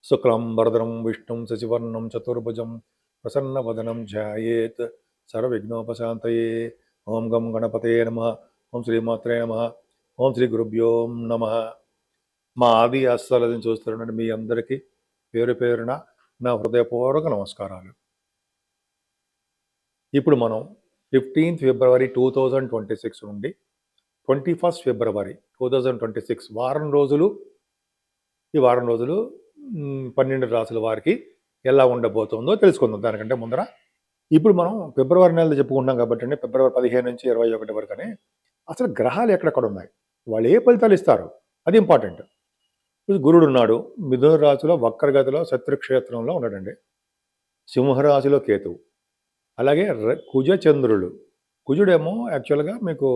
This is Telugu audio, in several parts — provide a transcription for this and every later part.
శుక్లాంబరధరం విష్ణుం శశివర్ణం చతుర్భుజం ప్రసన్నవదనం ధ్యాయేత్ సర్వవిఘ్నోపశాంతయే. ఓం గం గణపతే నమ. ఓం శ్రీమాత్రే నమ. ఓం శ్రీ గురుభ్యో నమ. మా ఆది ఆస్థాలని చూస్తున్నట్టు మీ అందరికీ పేరు పేరున నా హృదయపూర్వక నమస్కారాలు. ఇప్పుడు మనం 15th ఫిబ్రవరి 2026 నుండి 21st ఫిబ్రవరి 2026 వారం రోజులు, ఈ వారం రోజులు 12 రాసుల వారికి ఎలా ఉండబోతుందో తెలుసుకుందాం. దానికంటే ముందర ఇప్పుడు మనం ఫిబ్రవరి నెలలో చెప్పుకుంటున్నాం కాబట్టి అండి, ఫిబ్రవరి 15 నుంచి 21 వరకు అని అసలు గ్రహాలు ఎక్కడెక్కడ ఉన్నాయి, వాళ్ళు ఏ ఫలితాలు ఇస్తారు, అది ఇంపార్టెంట్. గురుడు ఉన్నాడు మిథున రాశిలో వక్రగతిలో శత్రుక్షేత్రంలో ఉన్నాడండి. సింహరాశిలో కేతువు, అలాగే కుజ చంద్రులు. కుజుడేమో యాక్చువల్గా మీకు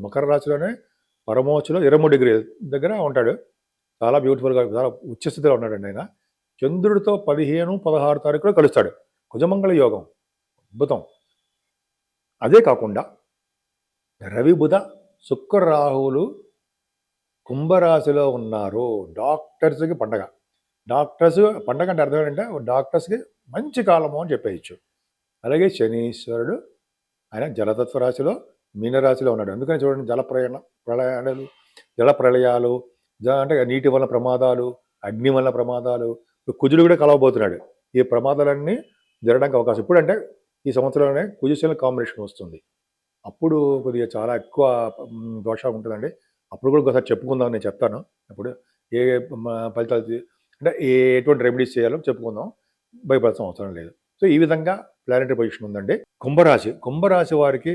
మకర రాశిలోనే పరమోచ్చులో 23 డిగ్రీల దగ్గర ఉంటాడు. చాలా బ్యూటిఫుల్గా చాలా ఉచ్చస్థితిలో ఉన్నాడండి ఆయన. చంద్రుడితో 15, 16 తారీఖులో కలుస్తాడు. కుజమంగళ యోగం అద్భుతం. అదే కాకుండా రవి బుధ శుక్ర రాహువులు కుంభరాశిలో ఉన్నారు. డాక్టర్స్కి పండగ. డాక్టర్స్ పండగ అంటే అర్థం ఏంటంటే డాక్టర్స్కి మంచి కాలము అని చెప్పేయచ్చు. అలాగే శనీశ్వరుడు ఆయన జలతత్వ రాశిలో మీనరాశిలో ఉన్నాడు. అందుకని చూడండి, జల ప్రళయాలు అంటే నీటి వల్ల ప్రమాదాలు, అగ్ని వల్ల ప్రమాదాలు, కుజుడు కూడా కలవబోతున్నాడు. ఈ ప్రమాదాలన్నీ జరగడానికి అవకాశం ఇప్పుడు అంటే ఈ సంవత్సరంలోనే కుజశల కాంబినేషన్ వస్తుంది. అప్పుడు కొద్దిగా చాలా ఎక్కువ దోషం ఉంటుందండి. అప్పుడు కూడా ఒకసారి చెప్పుకుందాం, నేను చెప్తాను. అప్పుడు ఏ ఫలితాలు అంటే ఎటువంటి రెమెడీస్ చేయాలో చెప్పుకుందాం, భయపడాల్సిన అవసరం లేదు. సో ఈ విధంగా ప్లానెటరీ పొజిషన్ ఉందండి. కుంభరాశి వారికి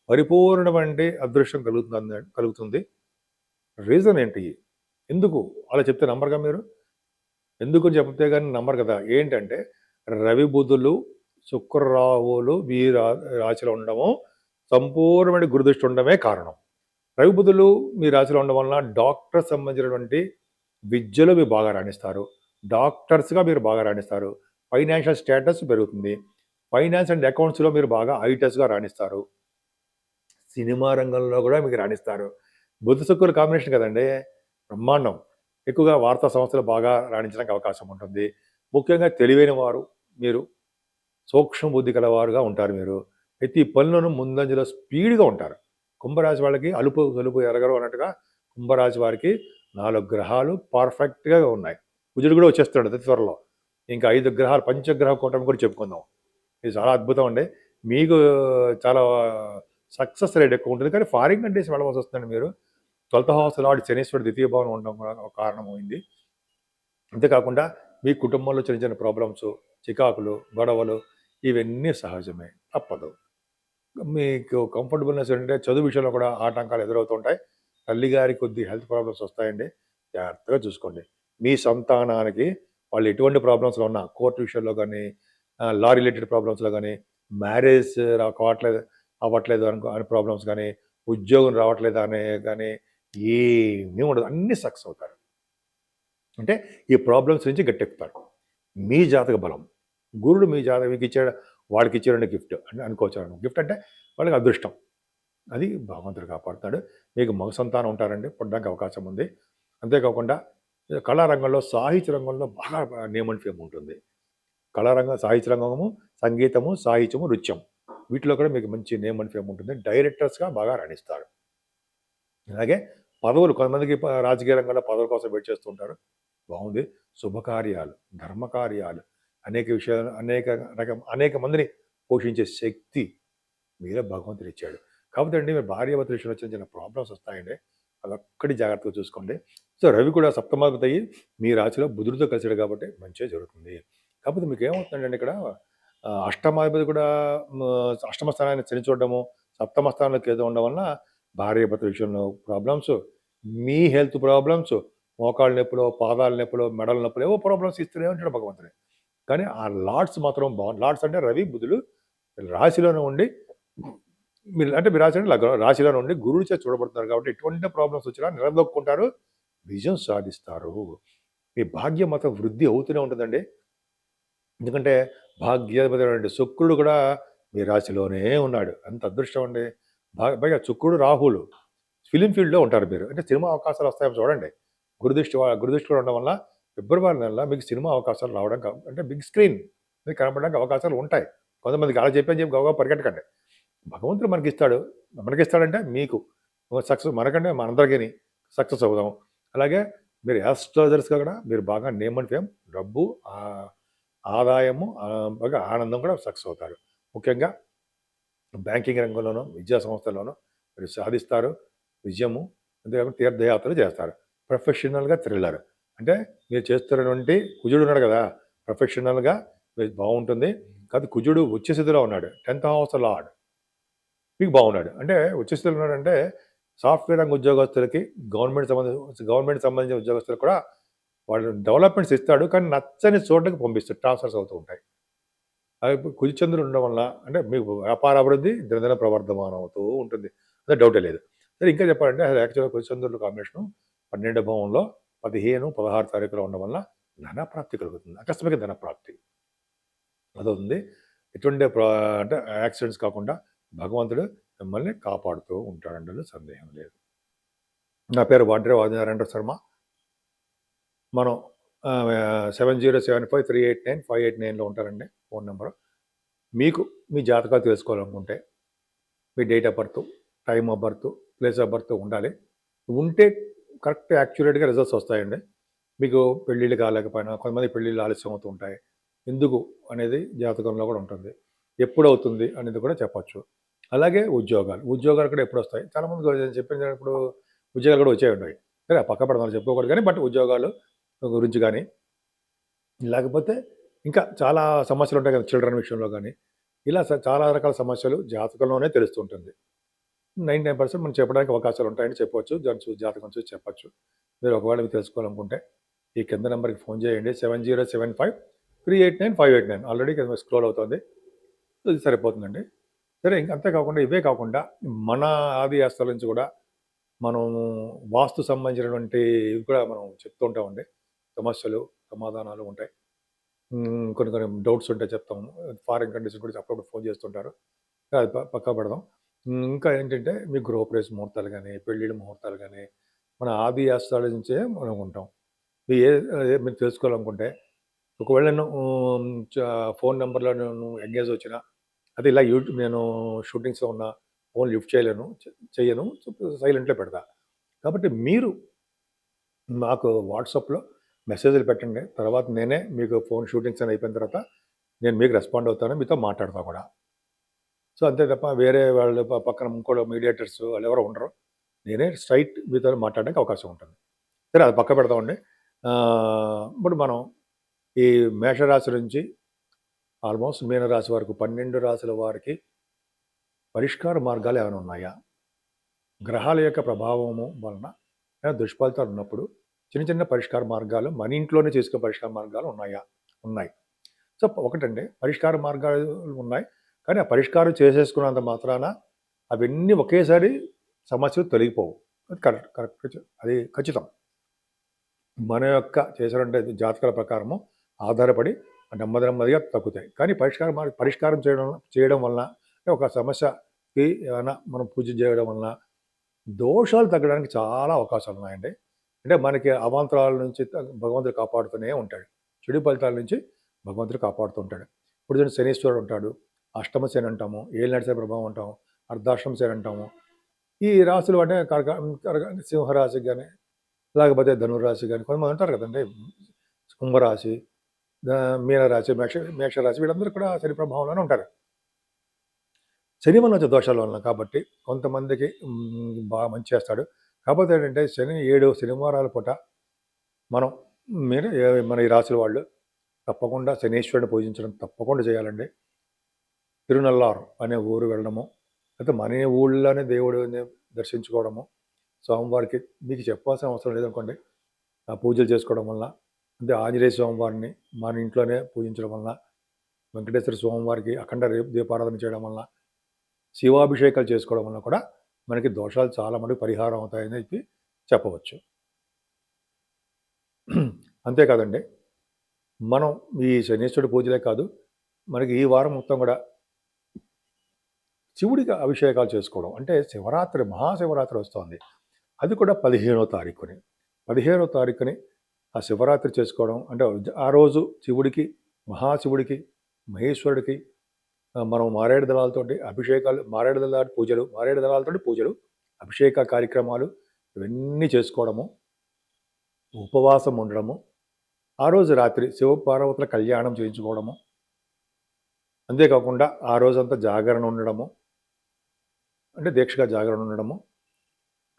పరిపూర్ణమైన అదృష్టం కలుగుతుంది. రీజన్ ఏంటి, ఎందుకు అలా చెప్తే నమ్మరుగా మీరు? ఎందుకు చెప్తే కానీ నమ్మరు కదా. ఏంటంటే రవి బుధులు శుక్ర రాహువులు మీ రాశిలో ఉండడము, సంపూర్ణమైన గురుదృష్టి ఉండడమే కారణం. రవి బుధులు మీ రాశిలో ఉండడం వలన డాక్టర్ సంబంధించినటువంటి విద్యలో మీరు బాగా రాణిస్తారు. డాక్టర్స్గా మీరు బాగా రాణిస్తారు. ఫైనాన్షియల్ స్టేటస్ పెరుగుతుంది. ఫైనాన్స్ అండ్ అకౌంట్స్లో మీరు బాగా ఐటెస్గా రాణిస్తారు. సినిమా రంగంలో కూడా మీకు రాణిస్తారు. బుధ శుక్రుల కాంబినేషన్ కదండి, బ్రహ్మాండం. ఎక్కువగా వార్తా సంస్థలు బాగా రాణించడానికి అవకాశం ఉంటుంది. ముఖ్యంగా తెలివైన వారు మీరు, సూక్ష్మ బుద్ధి గలవారుగా ఉంటారు. మీరు ప్రతి పనులను ముందంజలో స్పీడ్గా ఉంటారు. కుంభరాశి వాళ్ళకి అలుపు సలుపు ఎరగరు అన్నట్టుగా కుంభరాశి వారికి 4 గ్రహాలు పర్ఫెక్ట్గా ఉన్నాయి. కుజుడు కూడా వచ్చేస్తాడు అతి త్వరలో. ఇంకా 5 గ్రహాలు పంచగ్రహ కూటమి కూడా చెప్పుకుందాం. ఇది చాలా అద్భుతం అండి. మీకు చాలా సక్సెస్ రేట్ ఎక్కువ ఉంటుంది. కానీ ఫారిన్ కంట్రీస్ వెళ్ళవలసి వస్తుందండి. మీరు 12th హౌస్ లార్డ్ శనీశ్వరుడు ద్వితీయ భావన ఉండడం కూడా ఒక కారణమైంది. అంతేకాకుండా మీ కుటుంబంలో చిన్న చిన్న ప్రాబ్లమ్స్, చికాకులు, గొడవలు ఇవన్నీ సహజమే, తప్పదు. మీకు కంఫర్టబుల్నెస్ ఏంటంటే చదువు విషయంలో కూడా ఆటంకాలు ఎదురవుతుంటాయి. తల్లిగారికి కొద్ది హెల్త్ ప్రాబ్లమ్స్ వస్తాయండి, జాగ్రత్తగా చూసుకోండి. మీ సంతానానికి వాళ్ళు ఎటువంటి ప్రాబ్లమ్స్లో ఉన్నా, కోర్టు విషయంలో కానీ, లా రిలేటెడ్ ప్రాబ్లమ్స్లో కానీ, మ్యారేజ్ అవ్వట్లేదు అని ప్రాబ్లమ్స్ కానీ, ఉద్యోగం రావట్లేదు అనే కానీ ఏమీ ఉండదు, అన్నీ సక్సెస్ అవుతారు. అంటే ఈ ప్రాబ్లమ్స్ నుంచి గట్టెక్కుతారు. మీ జాతక బలం, గురుడు మీ జాతక మీకు ఇచ్చాడు, వాడికి ఇచ్చాడంటే గిఫ్ట్ అని అనుకోవచ్చు. గిఫ్ట్ అంటే వాళ్ళకి అదృష్టం, అది భగవంతుడు కాపాడుతాడు. మీకు మగ సంతానం ఉంటారండి, పుట్టడానికి అవకాశం ఉంది. అంతేకాకుండా కళారంగంలో, సాహిత్య రంగంలో బాగా నేమ్ అండ్ ఫేమ్ ఉంటుంది. కళారంగం, సాహిత్య రంగము, సంగీతము, సాహిత్యము, నృత్యం వీటిలో కూడా మీకు మంచి నేమ్ అండ్ ఫేమ్ ఉంటుంది. డైరెక్టర్స్గా బాగా రాణిస్తారు. అలాగే పదవులు, కొంతమందికి రాజకీయ రంగంలో పదవుల కోసం వెయిట్ చేస్తూ ఉంటారు, బాగుంది. శుభకార్యాలు, ధర్మకార్యాలు, అనేక విషయాలు, అనేక మందిని పోషించే శక్తి మీరే భగవంతుడు ఇచ్చాడు. కాబట్టి అండి, మీరు భార్యాభర్త విషయంలో చిన్న చిన్న ప్రాబ్లమ్స్ వస్తాయండి, అదొక్కటి జాగ్రత్తగా చూసుకోండి. సో రవి కూడా సప్తమాధిపతి అయ్యి మీ రాశిలో బుధుడితో కలిసాడు కాబట్టి మంచిగా జరుగుతుంది. కాకపోతే మీకు ఏమవుతుందండి, ఇక్కడ అష్టమాధిపతి కూడా అష్టమ స్థానాన్ని శని చూడడము, సప్తమ స్థానంలోకి ఏదో ఉండడం వలన భార్యాభర్త విషయంలో ప్రాబ్లమ్స్, మీ హెల్త్ ప్రాబ్లమ్స్, మోకాళ్ళ నొప్పులు, పాదాల నొప్పులు, మెడల నొప్పులు, ఏవో ప్రాబ్లమ్స్ ఇస్తూనే ఉంటాడు భగవంతుడు. కానీ ఆ లార్డ్స్ మాత్రం బాగుంది. లార్డ్స్ అంటే రవి బుధులు రాశిలోనే ఉండి, మీరు అంటే మీ రాశి అంటే రాశిలోనే ఉండి గురువు చేత చూడబడుతున్నారు కాబట్టి ఎటువంటి ప్రాబ్లమ్స్ వచ్చినా నిలదొక్కుంటారు, విజయం సాధిస్తారు. మీ భాగ్యం మాత్రం వృద్ధి అవుతూనే ఉంటుందండి. ఎందుకంటే భాగ్యాధిపతి శుక్రుడు కూడా మీ రాశిలోనే ఉన్నాడు. అంత అదృష్టం అండి. పైగా శుక్రుడు రాహువులు ఫిలిం ఫీల్డ్లో ఉంటారు మీరు, అంటే సినిమా అవకాశాలు వస్తాయో చూడండి. గురుదృష్టి కూడా ఉండడం వల్ల ఫిబ్రవరి నెలలో మీకు సినిమా అవకాశాలు రావడం అంటే బిగ్ స్క్రీన్ మీకు కనపడడానికి అవకాశాలు ఉంటాయి. కొంతమందికి అలా చెప్పి గబగబా పరిగెట్టకండి. భగవంతుడు మనకిస్తాడు. మనకిస్తాడంటే మీకు సక్సెస్ మనకంటే మనందరికీని సక్సెస్ అవుదాం. అలాగే మీరు యాస్ట్రాలజర్స్‌గా కూడా మీరు బాగా నేమ్ అండ్ ఫేమ్, డబ్బు, ఆదాయము, బాగా ఆనందం కూడా సక్సెస్ అవుతారు. ముఖ్యంగా బ్యాంకింగ్ రంగంలోనూ, విద్యా సంస్థల్లోనూ మీరు సాధిస్తారు విజయము. అంతేకాకుండా తీర్థయాత్రలు చేస్తారు. ప్రొఫెషనల్‌గా థ్రిల్లర్. అంటే మీరు చేస్తున్నటువంటి కుజుడు ఉన్నాడు కదా! ప్రొఫెషనల్‌గా మీరు బావుంటుంది. కాకపోతే కుజుడు ఉచ్చ స్థితిలో ఉన్నాడు. 10th house lord. మీకు బాగున్నాడు. అంటే ఉచ్చ స్థితిలో ఉన్నాడంటే సాఫ్ట్‌వేర్ రంగ ఉద్యోగస్తులకి, గవర్నమెంట్ సంబంధించిన ఉద్యోగస్తులకు కూడా వాళ్ళు డెవలప్‌మెంట్స్ ఇస్తాడు. కానీ నచ్చని చోటకి పంపిస్తాడు. ట్రాన్స్‌ఫర్స్ అవుతూ ఉంటాయి. కుజచంద్రుడు ఉండడం వల్ల అంటే మీకు వ్యాపార అభివృద్ధి దినదిన ప్రవర్ధమానం అవుతూ ఉంటుంది. అదే డౌటే లేదు. సరే ఇంకా చెప్పాలంటే అది యాక్చువల్‌గా కుజచంద్రుల కాంబినేషను 12 భావంలో 15, 16 తారీఖులో ఉండడం వల్ల ధనప్రాప్తి కలుగుతుంది. ఆకస్మిక ధనప్రాప్తి. అదవుతుంది. ఎటువంటి అంటే యాక్సిడెంట్స్ కాకుండా భగవంతుడు మిమ్మల్ని కాపాడుతూ ఉంటాడందులో సందేహం లేదు. నా పేరు వాడ్రే ఆదినారాయణ శర్మ. మనం 7075389589లో ఉంటారండి ఫోన్ నెంబరు. మీకు మీ జాతకాలు తెలుసుకోవాలనుకుంటే మీ date of birth, time of birth, place of birth ఉండాలి. ఉంటే కరెక్ట్ యాక్యురేట్‌గా రిజల్ట్స్ వస్తాయండి. మీకు పెళ్ళిళ్ళు కాలేకపోయినా కొంతమంది పెళ్ళిళ్ళు ఆలస్యం అవుతూ ఉంటాయి. ఎందుకు అనేది జాతకంలో కూడా ఉంటుంది. ఎప్పుడవుతుంది అనేది కూడా చెప్పొచ్చు. అలాగే ఉద్యోగాలు కూడా ఎప్పుడొస్తాయి. చాలామందికి నేను చెప్పినప్పుడు ఉద్యోగాలు కూడా వచ్చే ఉంటాయి. సరే పక్క పెడదాం చెప్పుకోకూడదు కానీ బట్ ఉద్యోగాలు గురించి కానీ, లేకపోతే ఇంకా చాలా సమస్యలు ఉంటాయి కదా! చిల్డ్రన్ విషయంలో కానీ, ఇలా చాలా రకాల సమస్యలు జాతకంలోనే తెలుస్తుంటుంది. 99% మనం చెప్పడానికి అవకాశాలు ఉంటాయని చెప్పవచ్చు. దాన్ని చూసి జాతకం చూసి చెప్పొచ్చు. మీరు ఒకవేళ మీరు తెలుసుకోవాలనుకుంటే ఈ కింద నెంబర్‌కి ఫోన్ చేయండి. 7075389589 ఆల్రెడీ కింద స్క్రోల్ అవుతోంది. ఇది సరిపోతుందండి. సరే ఇంక అంతే కాకుండా ఇవే కాకుండా మన ఆది ఆస్తుల నుంచి కూడా మనము వాస్తు సంబంధించినటువంటి ఇవి కూడా మనం చెప్తూ ఉంటామండి. సమస్యలు, సమాధానాలు ఉంటాయి. కొన్ని కొన్ని డౌట్స్ ఉంటే చెప్తాము. ఫారిన్ కంట్రీస్ కూడా అప్పుడప్పుడు ఫోన్ చేస్తుంటారు. అది పక్కా పెడదాం. ఇంకా ఏంటంటే మీ గృహప్రవేశ ముహూర్తాలు గానీ, పెళ్ళిళ్ళ ముహూర్తాలు గానీ, మన ఆది ఆస్థానాల నుంచే మనం ఉంటాం. మీరు తెలుసుకోవాలనుకుంటే ఒకవేళ నేను ఫోన్ నంబర్‌లో నేను ఎంగేజ్ వచ్చినా, అదే ఇలా నేను షూటింగ్స్‌లో ఉన్నా ఫోన్ లిఫ్ట్ చేయలేను, చెయ్యను. సైలెంట్‌లో పెడతా. కాబట్టి మీరు నాకు వాట్సాప్‌లో మెసేజ్‌లు పెట్టండి. తర్వాత నేనే మీకు ఫోన్ షూటింగ్స్ అని అయిపోయిన తర్వాత నేను మీకు రెస్పాండ్ అవుతాను. మీతో మాట్లాడతా కూడా. సో, అంతే తప్ప వేరే వాళ్ళు పక్కన ఇంకోళ్ళు మీడియేటర్స్ వాళ్ళెవరో ఉండరు. నేనే స్ట్రెయిట్ మీతో మాట్లాడడానికి అవకాశం ఉంటుంది. సరే అది పక్క పెడదామండి. ఇప్పుడు మనం ఈ మేషరాశి నుంచి ఆల్మోస్ట్ మీనరాశి వరకు 12 రాశుల వారికి పరిష్కార మార్గాలు ఏమైనా ఉన్నాయా? గ్రహాల యొక్క ప్రభావము వలన దుష్ఫలితాలు ఉన్నప్పుడు చిన్న చిన్న పరిష్కార మార్గాలు మన ఇంట్లోనే చేసుకునే పరిష్కార మార్గాలు ఉన్నాయా? ఉన్నాయి. సో, ఒకటండి పరిష్కార మార్గాలు ఉన్నాయి. కానీ ఆ పరిష్కారం చేసేసుకున్నంత మాత్రాన అవన్నీ ఒకేసారి సమస్యలు తొలగిపోవు. అది కరెక్ట్ అది ఖచ్చితం. మన యొక్క చేసినటువంటి జాతకాల ప్రకారము ఆధారపడి నెమ్మదిగా తగ్గుతాయి. కానీ పరిష్కారం చేయడం వలన ఒక సమస్యకి ఏమైనా మనం పూజ చేయడం వలన దోషాలు తగ్గడానికి చాలా అవకాశాలు ఉన్నాయండి. అంటే మనకి అవాంతరాల నుంచి భగవంతుడు కాపాడుతూనే ఉంటాడు. చెడు ఫలితాల నుంచి భగవంతుడు కాపాడుతూ ఉంటాడు. ఇప్పుడు చూడండి శనీశ్వరుడు ఉంటాడు. అష్టమ శని అంటాము, ఏలినాటి శని ప్రభావం అంటాము, అర్ధాష్టమ శని అంటాము. ఈ రాశులు అంటే సింహరాశికి కానీ, లేకపోతే ధనుర్రాశి కానీ కొంతమంది అంటారు కదండి. కుంభరాశి, మీనరాశి, మేషరాశి వీళ్ళందరూ కూడా శని ప్రభావంలోనే ఉంటారు. శని వల్ల వచ్చే దోషాల వలన కాబట్టి కొంతమందికి బాగా మంచి చేస్తాడు. కాకపోతే ఏంటంటే శని 7 శనివారాల పూట మనం మన ఈ రాశుల వాళ్ళు తప్పకుండా శనీశ్వరుని పూజించడం తప్పకుండా చేయాలండి. తిరునల్లారు అనే ఊరు వెళ్ళడము, లేకపోతే మన ఊళ్ళోనే దేవుడిని దర్శించుకోవడము, స్వామివారికి మీకు చెప్పాల్సిన అవసరం లేదనుకోండి. ఆ పూజలు చేసుకోవడం వల్ల, అంటే ఆంజనేయ స్వామివారిని మన ఇంట్లోనే పూజించడం వల్ల, వెంకటేశ్వర స్వామివారికి అఖండ దీపారాధన చేయడం వల్ల, శివాభిషేకాలు చేసుకోవడం వల్ల కూడా మనకి దోషాలు చాలా మటుకు పరిహారం అవుతాయని చెప్పి చెప్పవచ్చు. అంతేకాదండి, మనం ఈ శనీశ్వరుడి పూజలే కాదు, మనకి ఈ వారం మొత్తం కూడా శివుడికి అభిషేకాలు చేసుకోవడం. అంటే మహాశివరాత్రి వస్తోంది. అది కూడా 15వ తారీఖుని. 15వ తారీఖుని ఆ శివరాత్రి చేసుకోవడం అంటే ఆ రోజు శివుడికి, మహాశివుడికి, మహేశ్వరుడికి మనం మారేడు దళాలతోటి అభిషేకాలు, మారేడు దళాలతోటి పూజలు, అభిషేక కార్యక్రమాలు ఇవన్నీ చేసుకోవడము, ఉపవాసం ఉండడము, ఆ రోజు రాత్రి శివపార్వతుల కళ్యాణం చేయించుకోవడము, అంతేకాకుండా ఆ రోజంతా జాగరణ ఉండడము, అంటే దీక్షగా జాగరణ ఉండడము,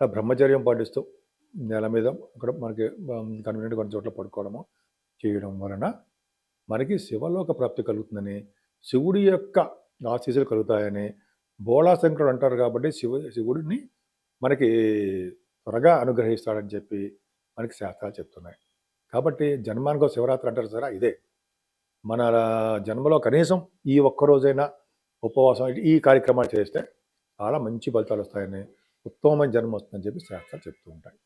బ్రహ్మచర్యం పాటిస్తూ నేల మీద అక్కడ మనకి కన్వీనియంట్ కొన్ని చోట్ల పడుకోవడము చేయడం వలన మనకి శివలోక ప్రాప్తి కలుగుతుందని, శివుడి యొక్క ఆశీస్సులు కలుగుతాయని బోళాశంకరుడు అంటారు. కాబట్టి శివుడిని మనకి త్వరగా అనుగ్రహిస్తాడని చెప్పి మనకి శాస్త్రాలు చెప్తున్నాయి. కాబట్టి జన్మానికో శివరాత్రి అంటారు సరే, ఇదే మన జన్మలో కనీసం ఈ ఒక్కరోజైనా ఉపవాసం ఈ కార్యక్రమాలు చేస్తే చాలా మంచి ఫలితాలు వస్తాయని, ఉత్తమమైన జన్మ వస్తుందని చెప్పి శాస్త్రాలు చెప్తూ ఉంటాయి.